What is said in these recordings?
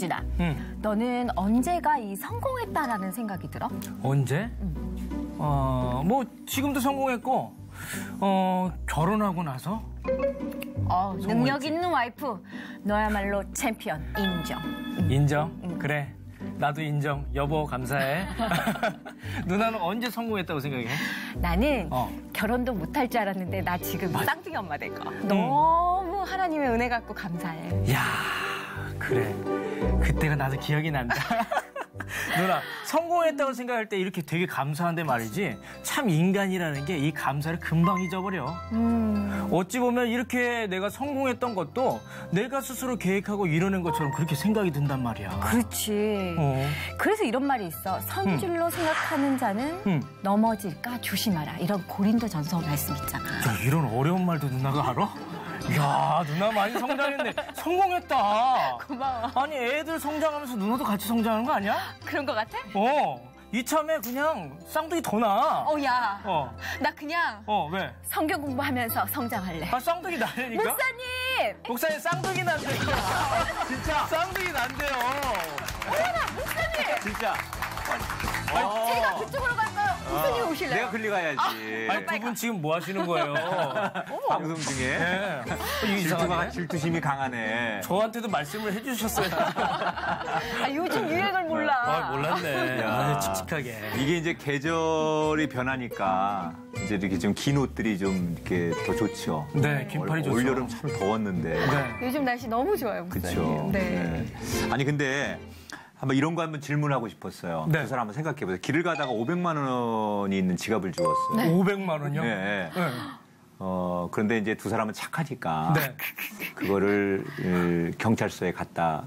김준아, 너는 언제가 이 성공했다라는 생각이 들어? 언제? 뭐 지금도 성공했고, 결혼하고 나서? 능력 있는 와이프, 너야말로 챔피언 인정. 인정? 그래. 나도 인정. 여보 감사해. 누나는 언제 성공했다고 생각해? 나는 결혼도 못할 줄 알았는데 나 지금 쌍둥이 엄마 된 거. 너무 하나님의 은혜 갖고 감사해. 야, 그래. 그때가 나도 기억이 난다. 누나, 성공했다고 생각할 때 이렇게 되게 감사한데 말이지. 참 인간이라는 게 이 감사를 금방 잊어버려. 어찌 보면 이렇게 내가 성공했던 것도 내가 스스로 계획하고 이뤄낸 것처럼 그렇게 생각이 든단 말이야. 그렇지. 그래서 이런 말이 있어. 선줄로 생각하는 자는 넘어질까 조심하라. 이런 고린도전서 말씀 있잖아. 야, 이런 어려운 말도 누나가 알아? 야, 누나 많이 성장했네. 성공했다. 고마워. 아니, 애들 성장하면서 누나도 같이 성장하는 거 아니야? 그런 거 같아? 이참에 그냥 쌍둥이 더 낳아. 야. 나 그냥 왜? 성경 공부하면서 성장할래. 쌍둥이 낳으니까? 목사님 쌍둥이 난대요. 진짜 쌍둥이 난대요. 어머나, 목사님. 진짜. 제가 그쪽으로 갈까요? 목사님 오실래요? 내가 글리 가야지. 아니, 두 분 지금 뭐 하시는 거예요? 방송 중에. 네. 질투심이 강하네. 저한테도 말씀을 해주셨어요. 요즘 유행을 몰라. 몰랐네. 야. 칙칙하게. 이게 이제 계절이 변하니까 이제 이렇게 좀 긴 옷들이 좀 이렇게 더 좋죠. 네, 긴팔이 좋죠. 올여름 참 더웠는데. 네. 요즘 날씨 너무 좋아요, 목사님. 그렇죠. 네. 아니 근데 한번 이런 거 한번 질문하고 싶었어요. 네. 두 사람 한번 생각해 보세요. 길을 가다가 500만 원이 있는 지갑을 주웠어요. 네. 500만 원이요? 네. 네. 그런데 이제 두 사람은 착하니까 네. 그거를 경찰서에 갖다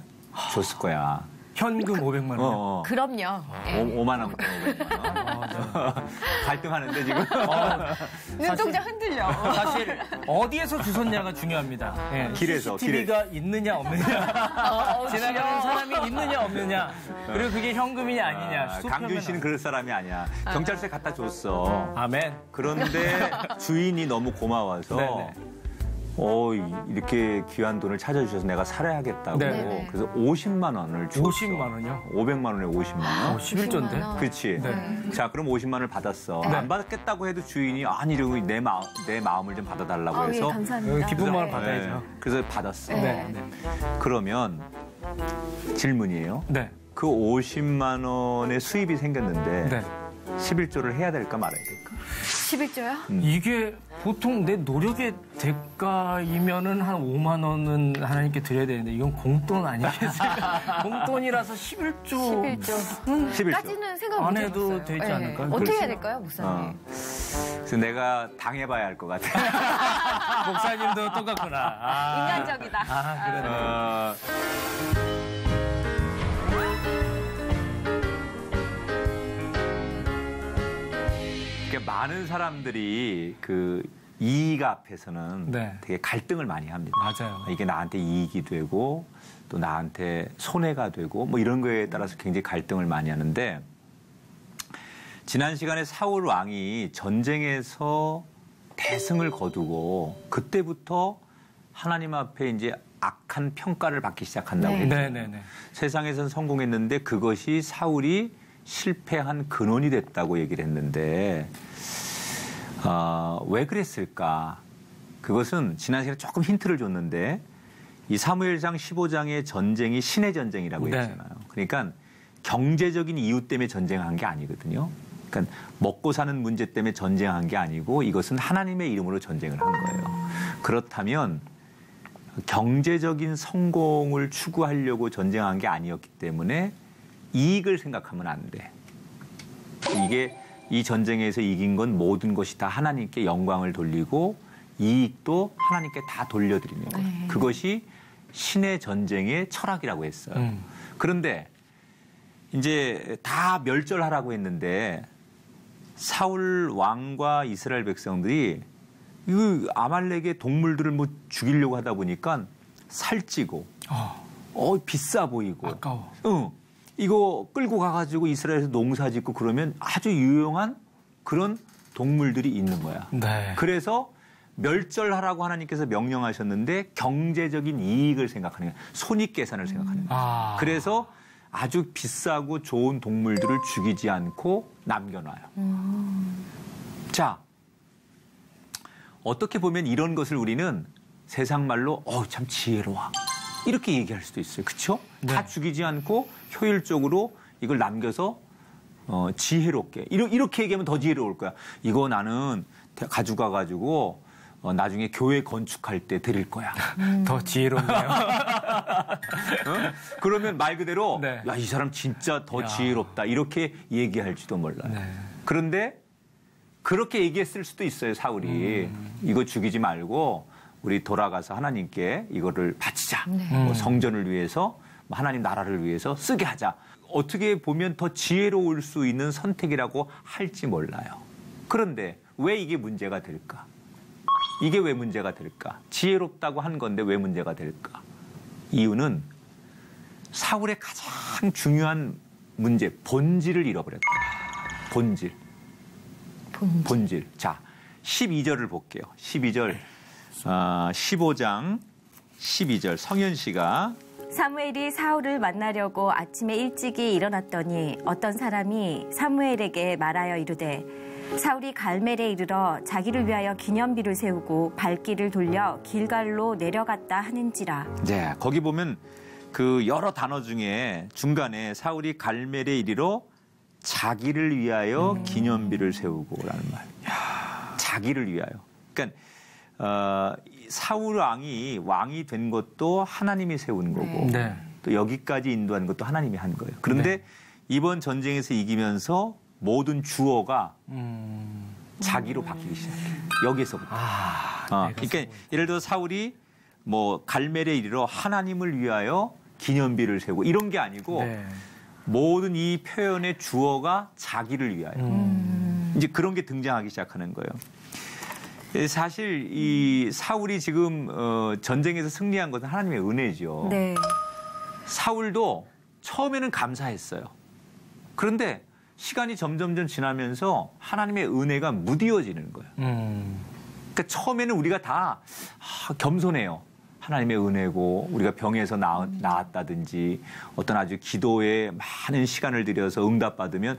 줬을 거야. 현금 500만 원. 그럼요. 5만 원, 500만 원. 갈등하는데 지금. 눈동자 흔들려. 사실 어디에서 주웠냐가 중요합니다. 네. 길에서. CCTV가 있느냐 없느냐. 지나가는 사람이 있느냐 없느냐. 그리고 그게 현금이냐 아니냐. 강준 씨는 그럴 사람이 아니야. 경찰서에 갖다 줬어. 아멘. 그런데 주인이 너무 고마워서 네네. 이렇게 귀한 돈을 찾아주셔서 내가 살아야겠다고. 네네. 그래서 50만 원을 줬어. 50만 원이요? 500만 원에 50만 원. 11조인데? 그렇지. 네. 자, 그럼 50만 원을 받았어. 네. 안 받겠다고 해도 주인이 아니 이러고 내 마음을 좀 받아달라고 해서. 예, 감사합니다. 기쁜 마음을 네. 받아야죠. 그래서 받았어. 네. 그러면 질문이에요. 네. 그 50만 원의 수입이 생겼는데 네. 11조를 해야 될까 말아야 될까? 11조요? 이게 보통 내 노력의 대가이면은 한 5만 원은 하나님께 드려야 되는데 이건 공돈 아니겠어요? 공돈이라서 11조. 11조. 까지는 생각 못 안 해도 해봤어요. 되지 않을까요? 어떻게 해야 그렇죠. 될까요, 목사님? 그래서 내가 당해봐야 할 것 같아. 목사님도 똑같구나. 인간적이다. 그러네. 많은 사람들이 그 이익 앞에서는 네. 되게 갈등을 많이 합니다. 맞아요. 이게 나한테 이익이 되고 또 나한테 손해가 되고 뭐 이런 거에 따라서 굉장히 갈등을 많이 하는데 지난 시간에 사울 왕이 전쟁에서 대승을 거두고 그때부터 하나님 앞에 이제 악한 평가를 받기 시작한다고 했죠. 네네네. 세상에서는 성공했는데 그것이 사울이 실패한 근원이 됐다고 얘기를 했는데 왜 그랬을까? 그것은 지난 시간에 조금 힌트를 줬는데 이 사무엘상 15장의 전쟁이 신의 전쟁이라고 했잖아요. 그러니까 경제적인 이유 때문에 전쟁한 게 아니거든요. 그러니까 먹고 사는 문제 때문에 전쟁한 게 아니고 이것은 하나님의 이름으로 전쟁을 한 거예요. 그렇다면 경제적인 성공을 추구하려고 전쟁한 게 아니었기 때문에 이익을 생각하면 안 돼. 이 전쟁에서 이긴 건 모든 것이 다 하나님께 영광을 돌리고 이익도 하나님께 다 돌려드리는 거예요. 그것이 신의 전쟁의 철학이라고 했어요. 그런데 이제 다 멸절하라고 했는데 사울 왕과 이스라엘 백성들이 이 아말렉의 동물들을 뭐 죽이려고 하다 보니까 살찌고 비싸 보이고 아까워. 이거 끌고 가가지고 이스라엘에서 농사 짓고 그러면 아주 유용한 그런 동물들이 있는 거야. 네. 그래서 멸절하라고 하나님께서 명령하셨는데 경제적인 이익을 생각하는 거예요. 손익계산을 생각하는 거예요. 그래서 아주 비싸고 좋은 동물들을 죽이지 않고 남겨놔요. 자, 어떻게 보면 이런 것을 우리는 세상 말로 참 지혜로워 이렇게 얘기할 수도 있어요. 그렇죠? 네. 다 죽이지 않고 효율적으로 이걸 남겨서 지혜롭게 이렇게 얘기하면 더 지혜로울 거야. 이거 나는 가져가가지고 나중에 교회 건축할 때 드릴 거야. 더 지혜롭네요. 그러면 말 그대로 네. 야, 이 사람 진짜 더 지혜롭다 이렇게 얘기할지도 몰라요. 네. 그런데 그렇게 얘기했을 수도 있어요. 사울이. 이거 죽이지 말고 우리 돌아가서 하나님께 이거를 바치자. 뭐 성전을 위해서 하나님 나라를 위해서 쓰게 하자. 어떻게 보면 더 지혜로울 수 있는 선택이라고 할지 몰라요. 그런데 왜 이게 문제가 될까? 이게 왜 문제가 될까? 지혜롭다고 한 건데 왜 문제가 될까? 이유는 사울의 가장 중요한 문제, 본질을 잃어버렸다. 본질. 자, 12절을 볼게요. 12절, 15장 12절 성현 씨가 사무엘이 사울을 만나려고 아침에 일찍이 일어났더니 어떤 사람이 사무엘에게 말하여 이르되 사울이 갈멜에 이르러 자기를 위하여 기념비를 세우고 발길을 돌려 길갈로 내려갔다 하는지라. 네, 거기 보면 그 여러 단어 중에 중간에 사울이 갈멜에 이르러 자기를 위하여 기념비를 세우고라는 말. 자기를 위하여. 그러니까 사울 왕이 된 것도 하나님이 세운 거고 네. 또 여기까지 인도한 것도 하나님이 한 거예요. 그런데 이번 전쟁에서 이기면서 모든 주어가 자기로 바뀌기 시작해요. 여기서부터. 그러니까 예를 들어 사울이 뭐 갈멜에 이르러 하나님을 위하여 기념비를 세우고 이런 게 아니고 네. 모든 이 표현의 주어가 자기를 위하여. 이제 그런 게 등장하기 시작하는 거예요. 사실 이 사울이 지금 전쟁에서 승리한 것은 하나님의 은혜죠. 네. 사울도 처음에는 감사했어요. 그런데 시간이 점점 지나면서 하나님의 은혜가 무디어지는 거예요. 그러니까 처음에는 우리가 다 겸손해요. 하나님의 은혜고 우리가 병에서 나았다든지 어떤 아주 기도에 많은 시간을 들여서 응답받으면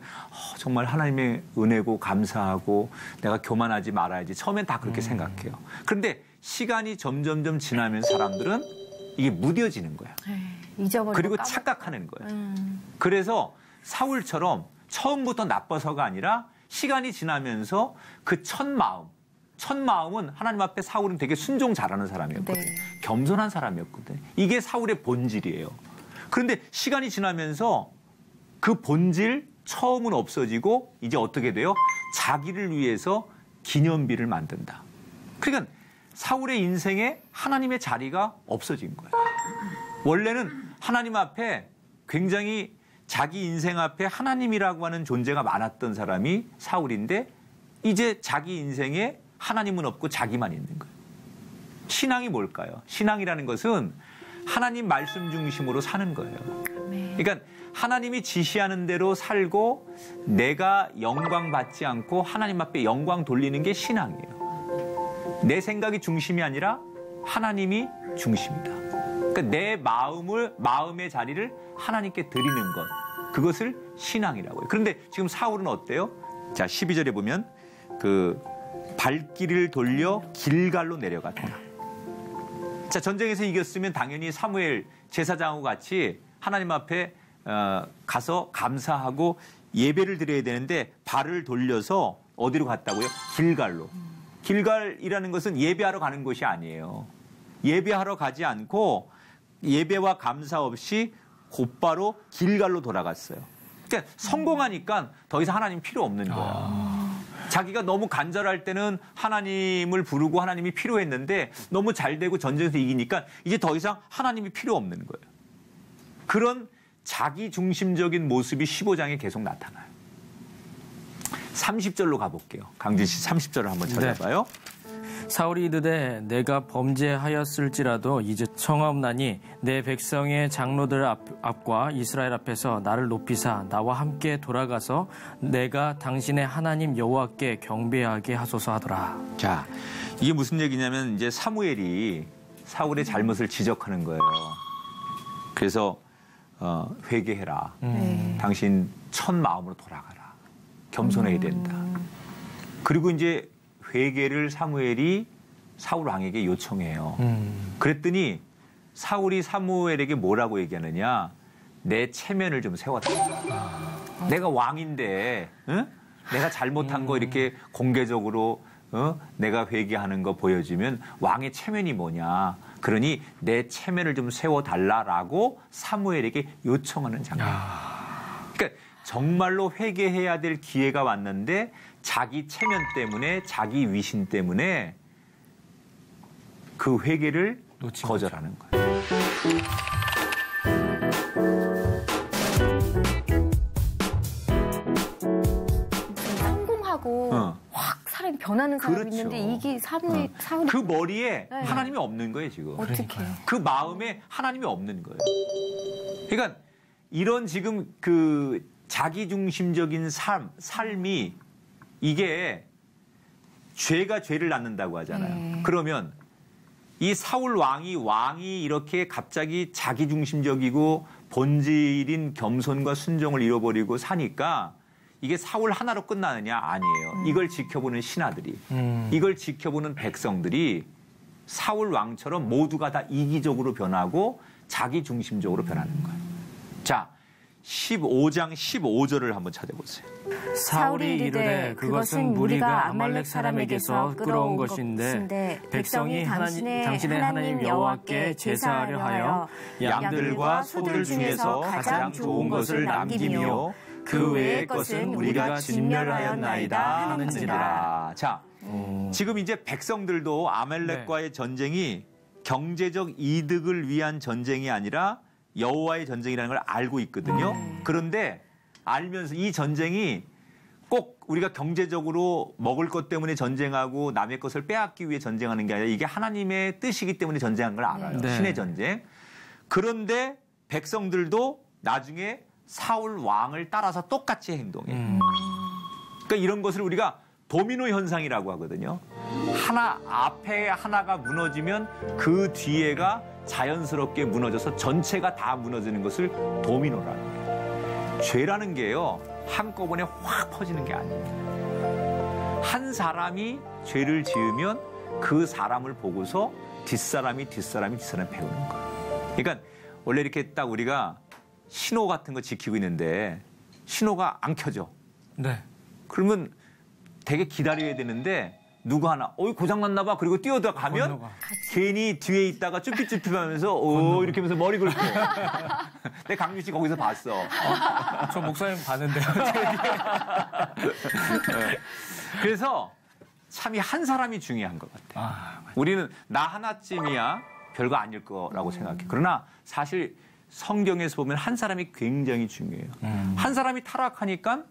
정말 하나님의 은혜고 감사하고 내가 교만하지 말아야지. 처음엔 다 그렇게 생각해요. 그런데 시간이 점점 지나면 사람들은 이게 무뎌지는 거야. 잊어버리고 그리고 착각하는 거예요. 그래서 사울처럼 처음부터 나빠서가 아니라 시간이 지나면서 그 첫 마음은 하나님 앞에 사울은 되게 순종 잘하는 사람이었거든요. 네. 겸손한 사람이었거든요. 이게 사울의 본질이에요. 그런데 시간이 지나면서 그 본질 처음은 없어지고 이제 어떻게 돼요? 자기를 위해서 기념비를 만든다. 그러니까 사울의 인생에 하나님의 자리가 없어진 거예요. 원래는 하나님 앞에 굉장히 자기 인생 앞에 하나님이라고 하는 존재가 많았던 사람이 사울인데 이제 자기 인생에 하나님은 없고 자기만 있는 거예요. 신앙이 뭘까요? 신앙이라는 것은 하나님 말씀 중심으로 사는 거예요. 그러니까 하나님이 지시하는 대로 살고 내가 영광 받지 않고 하나님 앞에 영광 돌리는 게 신앙이에요. 내 생각이 중심이 아니라 하나님이 중심이다. 그러니까 내 마음의 자리를 하나님께 드리는 것. 그것을 신앙이라고 해요. 그런데 지금 사울은 어때요? 자, 12절에 보면 그 발길을 돌려 길갈로 내려갔다. 자, 전쟁에서 이겼으면 당연히 사무엘 제사장하고 같이 하나님 앞에 가서 감사하고 예배를 드려야 되는데 발을 돌려서 어디로 갔다고요? 길갈로. 길갈이라는 것은 예배하러 가는 곳이 아니에요. 예배하러 가지 않고 예배와 감사 없이 곧바로 길갈로 돌아갔어요. 그러니까 성공하니까 더 이상 하나님 필요 없는 거야. 자기가 너무 간절할 때는 하나님을 부르고 하나님이 필요했는데 너무 잘 되고 전쟁에서 이기니까 이제 더 이상 하나님이 필요 없는 거예요. 그런 자기 중심적인 모습이 15장에 계속 나타나요. 30절로 가볼게요. 강진 씨 30절을 한번 찾아봐요. 네. 사울이 이르되 내가 범죄하였을지라도 이제 청하옵나니 내 백성의 장로들 앞과 이스라엘 앞에서 나를 높이사 나와 함께 돌아가서 내가 당신의 하나님 여호와께 경배하게 하소서 하더라. 자, 이게 무슨 얘기냐면 이제 사무엘이 사울의 잘못을 지적하는 거예요. 그래서 회개해라. 당신 천 마음으로 돌아가라. 겸손해야 된다. 그리고 이제 회개를 사무엘이 사울 왕에게 요청해요. 그랬더니 사울이 사무엘에게 뭐라고 얘기하느냐. 내 체면을 좀 세워달라. 내가 왕인데 응? 내가 잘못한 거 이렇게 공개적으로 내가 회개하는 거 보여주면 왕의 체면이 뭐냐. 그러니 내 체면을 좀 세워달라라고 사무엘에게 요청하는 장면. 그러니까 정말로 회개해야 될 기회가 왔는데 자기 체면 때문에 자기 위신 때문에 그 회개를 거절하는 거예요. 성공하고 확 사람이 변하는 사람이 그렇죠. 있는데 이게 사울이 그 머리에 하나님이 없는 거예요 지금. 어떻게? 그 마음에 하나님이 없는 거예요. 그러니까 이런 지금 그 자기중심적인 삶이 이게 죄가 죄를 낳는다고 하잖아요. 그러면 이 사울 왕이 이렇게 갑자기 자기중심적이고 본질인 겸손과 순종을 잃어버리고 사니까 이게 사울 하나로 끝나느냐? 아니에요. 이걸 지켜보는 신하들이, 이걸 지켜보는 백성들이 사울 왕처럼 모두가 다 이기적으로 변하고 자기중심적으로 변하는 거예요. 자, 15장 15절을 한번 찾아보세요. 사울이 이르되 그것은 무리가 아말렉 사람에게서 끌어온 것인데 백성이 당신의 하나님 여호와께 제사하려 하여 양들과 소들 중에서 가장 좋은 것을 남기며 그 외의 것은 우리가 진멸하였나이다 하는지라. 자, 지금 이제 백성들도 아말렉과의 전쟁이 경제적 이득을 위한 전쟁이 아니라 여호와의 전쟁이라는 걸 알고 있거든요. 그런데 알면서 이 전쟁이 꼭 우리가 경제적으로 먹을 것 때문에 전쟁하고 남의 것을 빼앗기 위해 전쟁하는 게 아니라 이게 하나님의 뜻이기 때문에 전쟁한 걸 알아요. 신의 전쟁. 그런데 백성들도 나중에 사울 왕을 따라서 똑같이 행동해요. 그러니까 이런 것을 우리가 도미노 현상이라고 하거든요. 하나 앞에 하나가 무너지면 그 뒤에가 자연스럽게 무너져서 전체가 다 무너지는 것을 도미노라는 거예요. 죄라는 게요. 한꺼번에 확 퍼지는 게 아니에요. 한 사람이 죄를 지으면 그 사람을 보고서 뒷사람이 배우는 거예요. 그러니까 원래 이렇게 딱 우리가 신호 같은 거 지키고 있는데 신호가 안 켜져. 네. 그러면 되게 기다려야 되는데 누구 하나 고장났나 봐. 그리고 뛰어들어가면 괜히 뒤에 있다가 쭈삣쭈삣하면서 이렇게 하면서 머리 긁고. 내 강규 씨 거기서 봤어. 저 목사님 봤는데요. 그래서 참 이 한 사람이 중요한 것 같아요. 우리는 나 하나쯤이야 별거 아닐 거라고 생각해. 그러나 사실 성경에서 보면 한 사람이 굉장히 중요해요. 한 사람이 타락하니까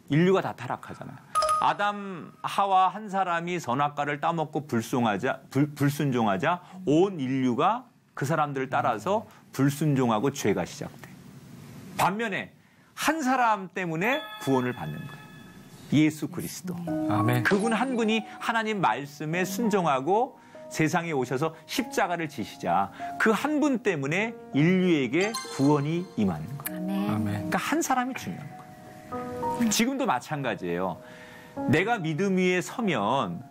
인류가 다 타락하잖아요. 아담, 하와 한 사람이 선악과를 따먹고 불순종하자 온 인류가 그 사람들을 따라서 불순종하고 죄가 시작돼. 반면에 한 사람 때문에 구원을 받는 거예요. 예수 그리스도. 아멘. 그분 한 분이 하나님 말씀에 순종하고 세상에 오셔서 십자가를 지시자 그 한 분 때문에 인류에게 구원이 임하는 거예요. 아멘. 그러니까 한 사람이 중요한 거예요. 지금도 마찬가지예요. 내가 믿음 위에 서면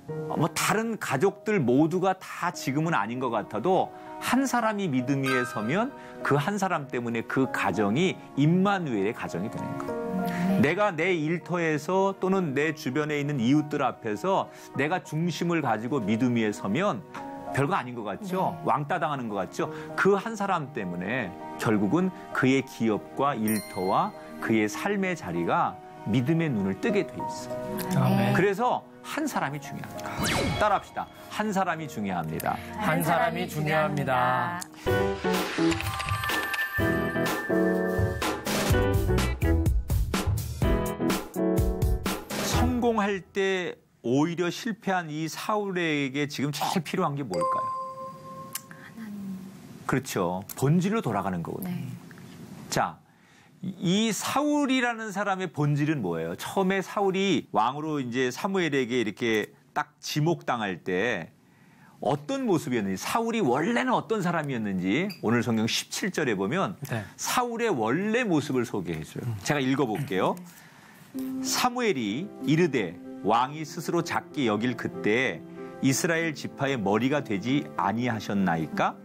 뭐 다른 가족들 모두가 다 지금은 아닌 것 같아도 한 사람이 믿음 위에 서면 그 한 사람 때문에 그 가정이 임마누엘의 가정이 되는 거예요. 내가 내 일터에서 또는 내 주변에 있는 이웃들 앞에서 내가 중심을 가지고 믿음 위에 서면 별거 아닌 것 같죠? 왕따 당하는 것 같죠? 그 한 사람 때문에 결국은 그의 기업과 일터와 그의 삶의 자리가 믿음의 눈을 뜨게 돼 있어요. 아멘. 그래서 한 사람이 중요합니다. 따라합시다. 한 사람이 중요합니다. 한 사람이 중요합니다. 성공할 때 오히려 실패한 이 사울에게 지금 제일 필요한 게 뭘까요? 그렇죠. 본질로 돌아가는 거거든요. 자, 이 사울이라는 사람의 본질은 뭐예요? 처음에 사울이 왕으로 이제 사무엘에게 이렇게 딱 지목당할 때 어떤 모습이었는지, 사울이 원래는 어떤 사람이었는지 오늘 성경 17절에 보면 네. 사울의 원래 모습을 소개해줘요. 제가 읽어볼게요. 사무엘이 이르되 왕이 스스로 작게 여길 그때 이스라엘 지파의 머리가 되지 아니하셨나이까?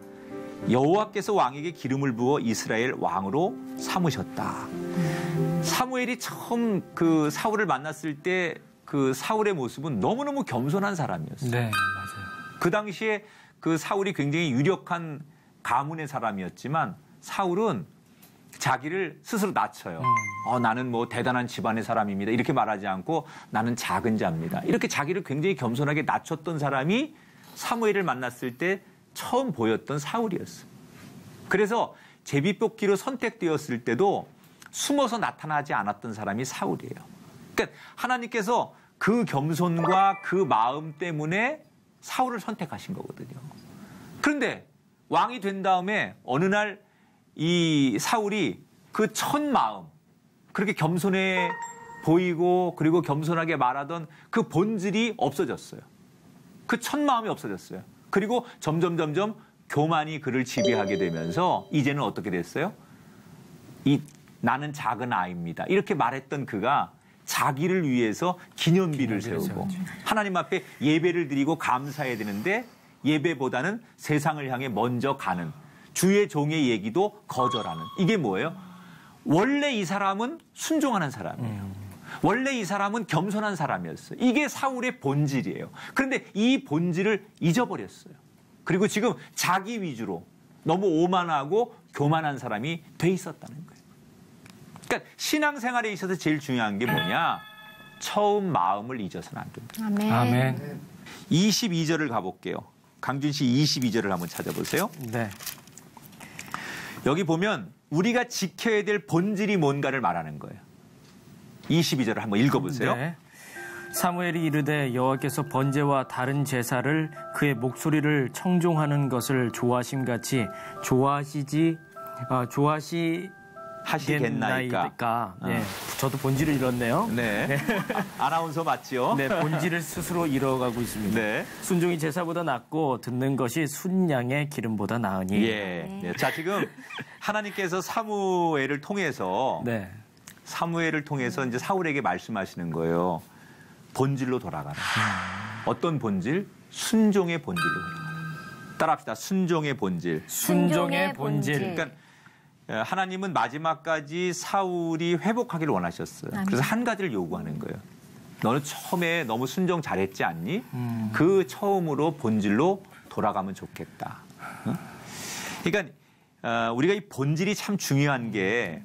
여호와께서 왕에게 기름을 부어 이스라엘 왕으로 삼으셨다. 사무엘이 처음 그 사울을 만났을 때 그 사울의 모습은 너무너무 겸손한 사람이었어요. 네, 맞아요. 그 당시에 그 사울이 굉장히 유력한 가문의 사람이었지만 사울은 자기를 스스로 낮춰요. 나는 뭐 대단한 집안의 사람입니다. 이렇게 말하지 않고 나는 작은 자입니다. 이렇게 자기를 굉장히 겸손하게 낮췄던 사람이 사무엘을 만났을 때 처음 보였던 사울이었어요. 그래서 제비뽑기로 선택되었을 때도 숨어서 나타나지 않았던 사람이 사울이에요. 그러니까 하나님께서 그 겸손과 그 마음 때문에 사울을 선택하신 거거든요. 그런데 왕이 된 다음에 어느 날 이 사울이 그 첫 마음, 그렇게 겸손해 보이고 그리고 겸손하게 말하던 그 본질이 없어졌어요. 그 첫 마음이 없어졌어요. 그리고 점점 교만이 그를 지배하게 되면서 이제는 어떻게 됐어요? 나는 작은 아이입니다. 이렇게 말했던 그가 자기를 위해서 기념비를 세우고 하나님 앞에 예배를 드리고 감사해야 되는데 예배보다는 세상을 향해 먼저 가는 주의 종의 얘기도 거절하는. 이게 뭐예요? 원래 이 사람은 순종하는 사람이에요. 원래 이 사람은 겸손한 사람이었어요. 이게 사울의 본질이에요. 그런데 이 본질을 잊어버렸어요. 그리고 지금 자기 위주로 너무 오만하고 교만한 사람이 돼 있었다는 거예요. 그러니까 신앙생활에 있어서 제일 중요한 게 뭐냐? 처음 마음을 잊어서는 안 됩니다. 아멘. 아멘. 22절을 가볼게요. 강준 씨 22절을 한번 찾아보세요. 네. 여기 보면 우리가 지켜야 될 본질이 뭔가를 말하는 거예요. 22절을 한번 읽어보세요. 네. 사무엘이 이르되 여호와께서 번제와 다른 제사를 그의 목소리를 청종하는 것을 좋아하심같이 하시겠나이까. 네. 저도 본질을 잃었네요. 네. 네. 아나운서 맞죠? 네, 본질을 스스로 잃어가고 있습니다. 네. 순종이 제사보다 낫고 듣는 것이 순양의 기름보다 나으니. 예. 네. 자, 지금 하나님께서 사무엘을 통해서 이제 사울에게 말씀하시는 거예요. 본질로 돌아가라. 어떤 본질? 순종의 본질로 돌아가라. 따라합시다. 순종의 본질. 순종의 본질. 그러니까 하나님은 마지막까지 사울이 회복하기를 원하셨어요. 그래서 한 가지를 요구하는 거예요. 너는 처음에 너무 순종 잘했지 않니? 그 처음으로 본질로 돌아가면 좋겠다. 그러니까 우리가 이 본질이 참 중요한 게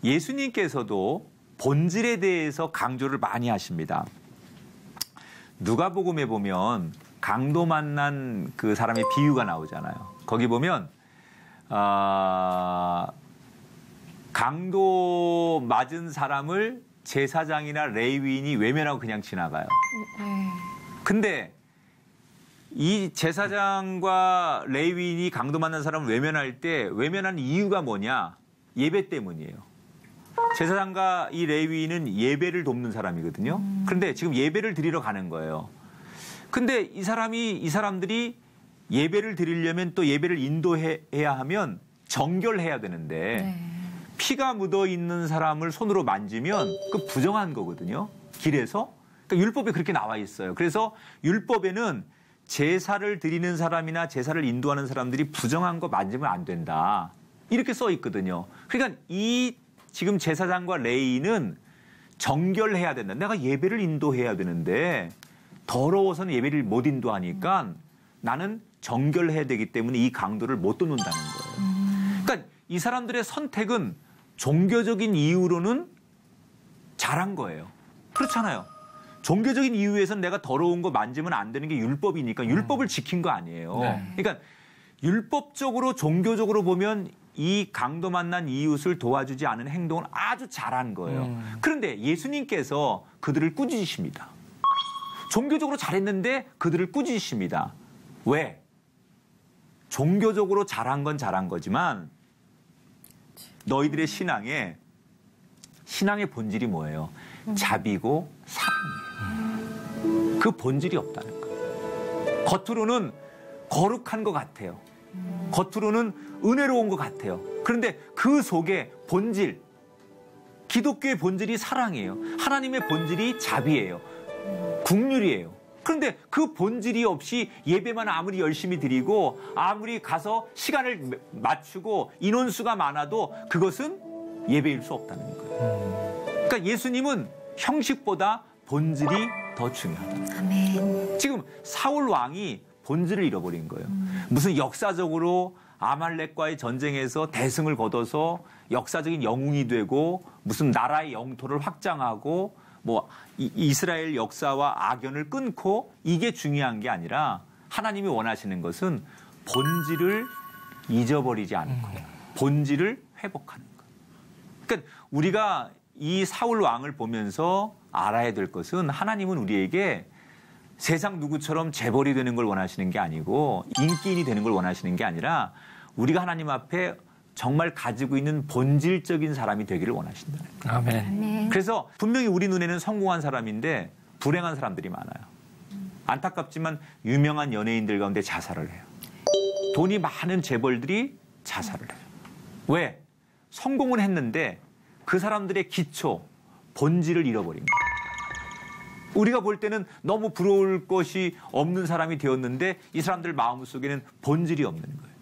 예수님께서도 본질에 대해서 강조를 많이 하십니다. 누가복음에 보면 강도 만난 그 사람의 비유가 나오잖아요. 거기 보면 강도 맞은 사람을 제사장이나 레위인이 외면하고 그냥 지나가요. 근데 이 제사장과 레위인이 강도 만난 사람을 외면할 때 외면한 이유가 뭐냐? 예배 때문이에요. 제사장과 이 레위인은 예배를 돕는 사람이거든요. 그런데 지금 예배를 드리러 가는 거예요. 근데 이 사람들이 예배를 드리려면 또 예배를 인도해야 하면 정결해야 되는데 피가 묻어 있는 사람을 손으로 만지면 그 부정한 거거든요. 길에서. 그러니까 율법에 그렇게 나와 있어요. 그래서 율법에는 제사를 드리는 사람이나 제사를 인도하는 사람들이 부정한 거 만지면 안 된다. 이렇게 써 있거든요. 그러니까 이 지금 제사장과 레위인은 정결해야 된다. 내가 예배를 인도해야 되는데 더러워서는 예배를 못 인도하니까 나는 정결해야 되기 때문에 이 강도를 못 돕는다는 거예요. 그러니까 이 사람들의 선택은 종교적인 이유로는 잘한 거예요. 그렇잖아요. 종교적인 이유에서는 내가 더러운 거 만지면 안 되는 게 율법이니까 율법을 지킨 거 아니에요. 그러니까 율법적으로 종교적으로 보면 이 강도 만난 이웃을 도와주지 않은 행동은 아주 잘한 거예요. 그런데 예수님께서 그들을 꾸짖으십니다. 종교적으로 잘했는데 그들을 꾸짖으십니다. 왜? 종교적으로 잘한 건 잘한 거지만 너희들의 신앙의 본질이 뭐예요? 자비고 사랑이에요. 그 본질이 없다는 거예요. 겉으로는 거룩한 것 같아요. 겉으로는 은혜로운 것 같아요. 그런데 그 속에 본질, 기독교의 본질이 사랑이에요. 하나님의 본질이 자비예요. 긍휼이에요. 그런데 그 본질이 없이 예배만 아무리 열심히 드리고 아무리 가서 시간을 맞추고 인원수가 많아도 그것은 예배일 수 없다는 거예요. 그러니까 예수님은 형식보다 본질이 더 중요하다. 아멘. 지금 사울 왕이 본질을 잃어버린 거예요. 무슨 역사적으로 아말렉과의 전쟁에서 대승을 거둬서 역사적인 영웅이 되고 무슨 나라의 영토를 확장하고 뭐 이스라엘 역사와 악연을 끊고 이게 중요한 게 아니라 하나님이 원하시는 것은 본질을 잊어버리지 않는 거예요. 본질을 회복하는 거예요. 그러니까 우리가 이 사울 왕을 보면서 알아야 될 것은 하나님은 우리에게 세상 누구처럼 재벌이 되는 걸 원하시는 게 아니고 인기인이 되는 걸 원하시는 게 아니라 우리가 하나님 앞에 정말 가지고 있는 본질적인 사람이 되기를 원하신다는 거예요. 아멘. 그래서 분명히 우리 눈에는 성공한 사람인데 불행한 사람들이 많아요. 안타깝지만 유명한 연예인들 가운데 자살을 해요. 돈이 많은 재벌들이 자살을 해요. 왜? 성공은 했는데 그 사람들의 기초, 본질을 잃어버린 거예요. 우리가 볼 때는 너무 부러울 것이 없는 사람이 되었는데 이 사람들 마음속에는 본질이 없는 거예요.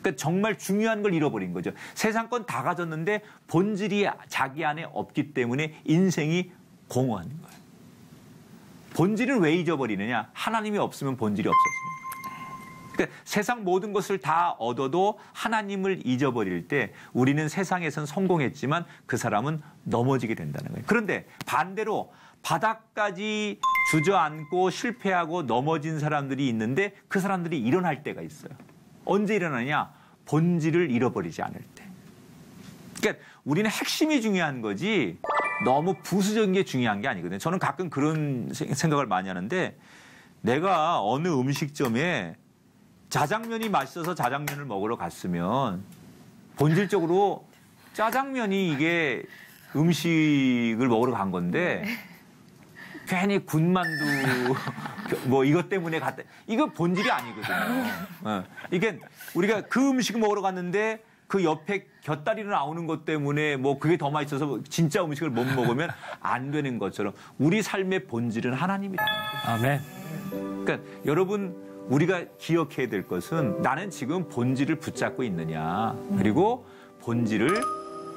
그러니까 정말 중요한 걸 잃어버린 거죠. 세상 건 다 가졌는데 본질이 자기 안에 없기 때문에 인생이 공허한 거예요. 본질을 왜 잊어버리느냐? 하나님이 없으면 본질이 없어집니다. 그러니까 세상 모든 것을 다 얻어도 하나님을 잊어버릴 때 우리는 세상에선 성공했지만 그 사람은 넘어지게 된다는 거예요. 그런데 반대로 바닥까지 주저앉고 실패하고 넘어진 사람들이 있는데 그 사람들이 일어날 때가 있어요. 언제 일어나냐? 본질을 잃어버리지 않을 때. 그러니까 우리는 핵심이 중요한 거지 너무 부수적인 게 중요한 게 아니거든요. 저는 가끔 그런 생각을 많이 하는데 내가 어느 음식점에 짜장면이 맛있어서 짜장면을 먹으러 갔으면 본질적으로 짜장면이 이게 음식을 먹으러 간 건데 괜히 군만두 뭐 이것 때문에 갔다. 이거 본질이 아니거든요. 이게 우리가 그 음식을 먹으러 갔는데 그 옆에 곁다리로 나오는 것 때문에 뭐 그게 더 맛있어서 진짜 음식을 못 먹으면 안 되는 것처럼 우리 삶의 본질은 하나님이라는 거예요. 아멘. 그러니까 여러분 우리가 기억해야 될 것은 나는 지금 본질을 붙잡고 있느냐. 그리고 본질을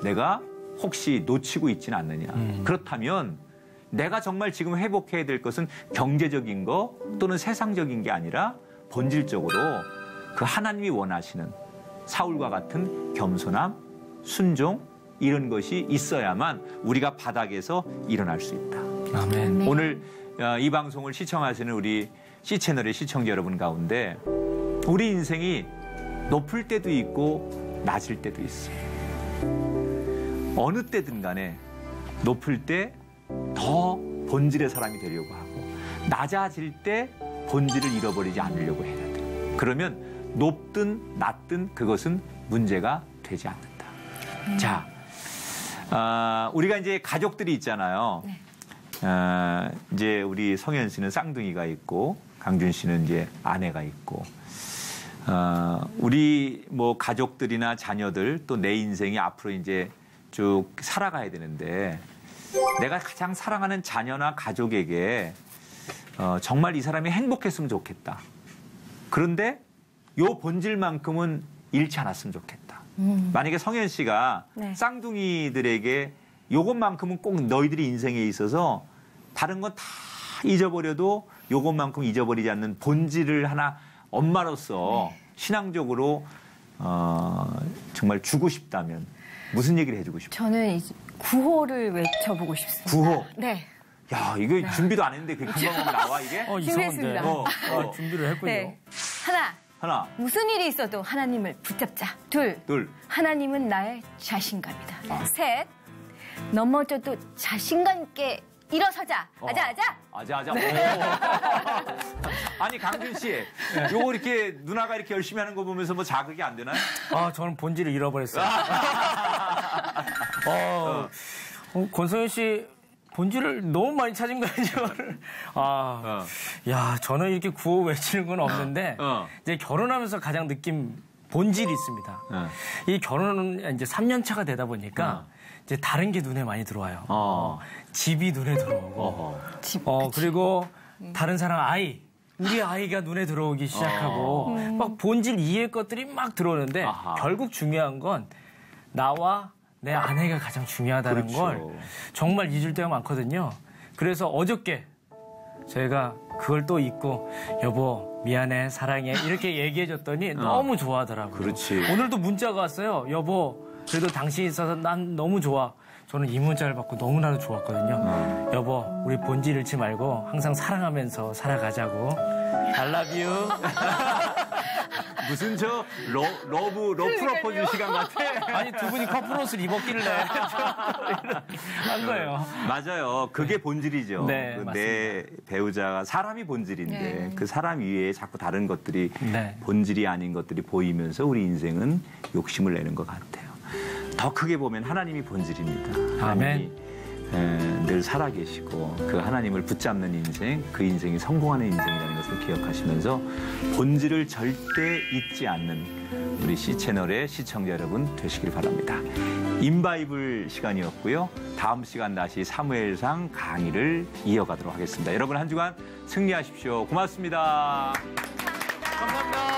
내가 혹시 놓치고 있지는 않느냐. 그렇다면 내가 정말 지금 회복해야 될 것은 경제적인 거 또는 세상적인 게 아니라 본질적으로 그 하나님이 원하시는 사울과 같은 겸손함, 순종 이런 것이 있어야만 우리가 바닥에서 일어날 수 있다. 아멘. 오늘 이 방송을 시청하시는 우리 C채널의 시청자 여러분 가운데 우리 인생이 높을 때도 있고 낮을 때도 있어요. 어느 때든 간에 높을 때 더 본질의 사람이 되려고 하고 낮아질 때 본질을 잃어버리지 않으려고 해야 돼요. 그러면 높든 낮든 그것은 문제가 되지 않는다. 자, 우리가 이제 가족들이 있잖아요. 네. 이제 우리 성현 씨는 쌍둥이가 있고 강준 씨는 이제 아내가 있고 우리 뭐 가족들이나 자녀들 또 내 인생이 앞으로 이제 쭉 살아가야 되는데 내가 가장 사랑하는 자녀나 가족에게 정말 이 사람이 행복했으면 좋겠다. 그런데 요 본질만큼은 잃지 않았으면 좋겠다. 만약에 성현 씨가 네. 쌍둥이들에게 요것만큼은 꼭 너희들이 인생에 있어서 다른 건 다 잊어버려도 요것만큼 잊어버리지 않는 본질을 하나 엄마로서 네. 신앙적으로 정말 주고 싶다면 무슨 얘기를 해주고 싶어요? 저는 구호를 외쳐보고 싶습니다. 구호? 네. 야, 이거 준비도 안 했는데 그게 금방 나와, 이게? 준비했습니다. 이상한데. 준비를 했군요. 네. 하나. 무슨 일이 있어도 하나님을 붙잡자. 둘. 하나님은 나의 자신감이다. 셋. 넘어져도 자신감 있게 일어서자. 아자. 네. 아니, 강준 씨. 요거 이렇게 누나가 이렇게 열심히 하는 거 보면서 뭐 자극이 안 되나요? 저는 본질을 잃어버렸어요. 권성현 씨 본질을 너무 많이 찾은 거야, 이거를. 야, 저는 이렇게 구호 외치는 건 없는데, 이제 결혼하면서 가장 느낀 본질이 있습니다. 이 결혼은 이제 3년 차가 되다 보니까, 이제 다른 게 눈에 많이 들어와요. 집이 눈에 들어오고, 그리고 다른 사람 아이, 우리 아이가 눈에 들어오기 시작하고, 막 본질 이해의 것들이 막 들어오는데, 결국 중요한 건 나와 내 아내가 가장 중요하다는 걸 정말 잊을 때가 많거든요. 그래서 어저께 제가 그걸 또 잊고 여보 미안해 사랑해 이렇게 얘기해줬더니 너무 좋아하더라고요. 그렇지. 오늘도 문자가 왔어요. 여보 그래도 당신이 있어서 난 너무 좋아. 저는 이 문자를 받고 너무나도 좋았거든요. 여보 우리 본질 잃지 말고 항상 사랑하면서 살아가자고. I love you. 무슨 저 러브 프로포즈 시간 같아. 아니 두 분이 커플 옷을 입었길래 한 거예요. 맞아요. 그게 본질이죠. 네, 내 배우자가 사람이 본질인데 그 사람 위에 자꾸 다른 것들이 네. 본질이 아닌 것들이 보이면서 우리 인생은 욕심을 내는 것 같아요. 더 크게 보면 하나님이 본질입니다. 하나님이 늘 살아계시고 그 하나님을 붙잡는 인생, 그 인생이 성공하는 인생이라는 것을 기억하시면서 본질을 절대 잊지 않는 우리 C채널의 시청자 여러분 되시길 바랍니다. 인바이블 시간이었고요. 다음 시간 다시 사무엘상 강의를 이어가도록 하겠습니다. 여러분 한 주간 승리하십시오. 고맙습니다. 감사합니다.